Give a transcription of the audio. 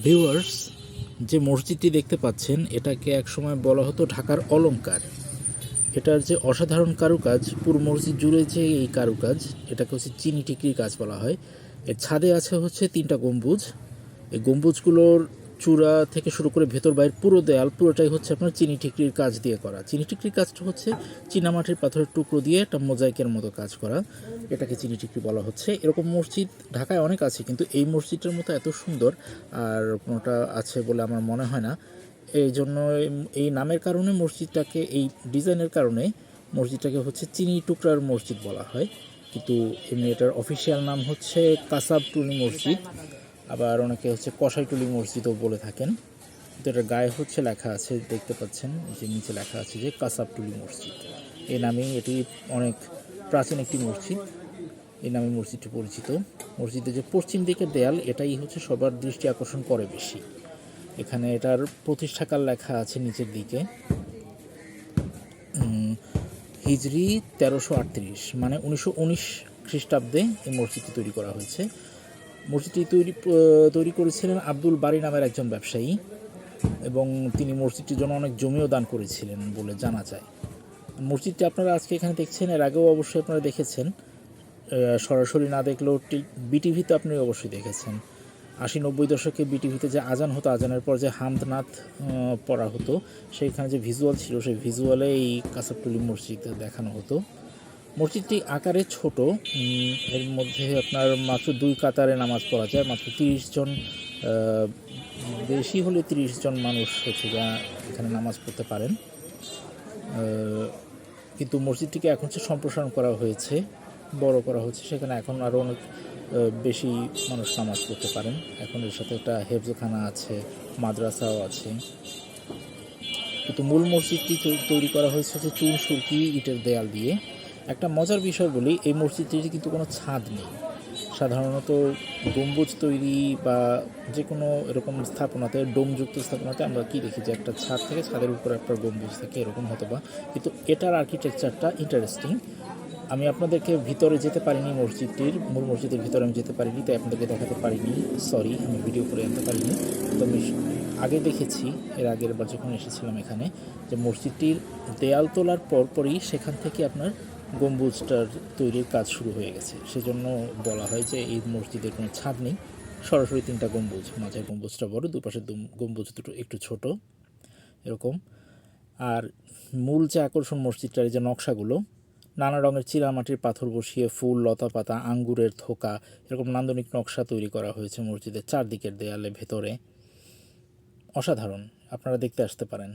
Viewers, যে মসজিদটি দেখতে পাচ্ছেন এটাকে একসময় বলা হতো ঢাকার অলংকার। এটার যে অসাধারণ কারুকাজ, পুরো মসজিদ জুড়ে যে এই কারুকাজ, এটাকে হচ্ছে চিনি টিকরির কাজ বলা হয়। এর ছাদে আছে হচ্ছে 3টা গম্বুজ। এই গম্বুজগুলোর চূড়া থেকে শুরু করে ভেতর বাইরে পুরো দেয়াল পুরোটাই হচ্ছে আপনার চিনি টিকরির কাজ দিয়ে করা। চিনি টিকরির কাজটা হচ্ছে চীনামাটির পাথরের টুকরো দিয়ে একটা মোজাইকের মতো কাজ করা, এটাকে চিনি টিকরি বলা হচ্ছে। এরকম মসজিদ ঢাকায় অনেক আছে, কিন্তু এই মসজিদটার মতো এত সুন্দর আর কোনোটা আছে বলে আমার মনে হয় না। এই জন্য এই নামের কারণে মসজিদটাকে, এই ডিজাইনের কারণে মসজিদটাকে হচ্ছে চিনি টুকরার মসজিদ বলা হয়। কিন্তু এমনি এটার অফিসিয়াল নাম হচ্ছে কাসাবটুলি মসজিদ, আবার অনেকে হচ্ছে কসাইটুলি মসজিদও বলে থাকেন। তো এটার গায়ে হচ্ছে লেখা আছে, দেখতে পাচ্ছেন যে নিচে লেখা আছে যে কাসাবটুলি মসজিদ। এই নামেই এটি অনেক প্রাচীন একটি মসজিদ, এই নামে মসজিদটি পরিচিত। মসজিদের যে পশ্চিম দিকের দেয়াল, এটাই হচ্ছে সবার দৃষ্টি আকর্ষণ করে বেশি। এখানে এটার প্রতিষ্ঠাকাল লেখা আছে নিচের দিকে, হিজরি 1338, মানে 1919 খ্রিস্টাব্দে এই মসজিদটি তৈরি করা হয়েছে। মসজিদটি তৈরি করেছিলেন আব্দুল বারী নামের একজন ব্যবসায়ী, এবং তিনি মসজিদটির জন্য অনেক জমিও দান করেছিলেন বলে জানা যায়। মসজিদটি আপনারা আজকে এখানে দেখছেন, এর আগেও অবশ্যই আপনারা দেখেছেন, সরাসরি না দেখলেও বিটিভিতে আপনি অবশ্যই দেখেছেন। 80-90 দশকে বিটিভিতে যে আজান হতো, আজানের পর যে হামদনাথ পড়া হতো, সেইখানে যে ভিজুয়াল ছিল, সেই ভিজুয়ালে এই কাসাবটুলি মসজিদ দেখানো হতো। মসজিদটি আকারে ছোট, এর মধ্যে আপনার মাত্র 2 কাতারে নামাজ পড়া যায়। মাত্র 30 জন, বেশি হলে 30 জন মানুষ হচ্ছে যা এখানে নামাজ পড়তে পারেন। কিন্তু মসজিদটিকে এখন হচ্ছে সম্প্রসারণ করা হয়েছে, বড় করা হচ্ছে, সেখানে এখন আরও অনেক বেশি মানুষ নামাজ পড়তে পারেন। এখন এর সাথে একটা হেফজখানা আছে, মাদ্রাসাও আছে। কিন্তু মূল মসজিদটি তৈরি করা হয়েছে হচ্ছে চুন সুরকি ইটের দেয়াল দিয়ে। একটা মজার বিষয় বলি, এই মসজিদটির কিন্তু কোনো ছাদ নেই। সাধারণত গম্বুজ তৈরি বা যে কোনো এরকম স্থাপনাতে, ডোমযুক্ত স্থাপনাতে আমরা কি দেখি যে একটা ছাদ থেকে, ছাদের উপরে একটা গম্বুজ থাকে, এরকম হতো বা। কিন্তু এটার আর্কিটেকচারটা ইন্টারেস্টিং। আমি আপনাদেরকে ভিতরে যেতে পারিনি, মসজিদটির মূল মসজিদের ভিতরে আমি যেতে পারিনি, তাই আপনাদেরকে দেখাতে পারিনি, সরি, আমি ভিডিও করে আনতে পারিনি। তো আমি আগে দেখেছি, এর আগের বার যখন এসেছিলাম এখানে, যে মসজিদটির দেয়াল তোলার পরপরই সেখান থেকে আপনার গম্বুজটার তৈরির কাজ শুরু হয়ে গেছে। সেজন্য বলা হয় যে এই মসজিদের কোনো ছাদ নেই, সরাসরি 3টা গম্বুজ, মাঝের গম্বুজটা বড়, দুপাশের গম্বুজ দুটো একটু ছোট, এরকম। আর মূল যে আকর্ষণ মসজিদটার যে নকশাগুলো, নানা রঙের চীনামাটির পাথর বসিয়ে ফুল, লতা পাতা, আঙ্গুরের থোকা, এরকম নান্দনিক নকশা তৈরি করা হয়েছে মসজিদের চারদিকের দেয়ালে, ভেতরে। অসাধারণ, আপনারা দেখতে আসতে পারেন।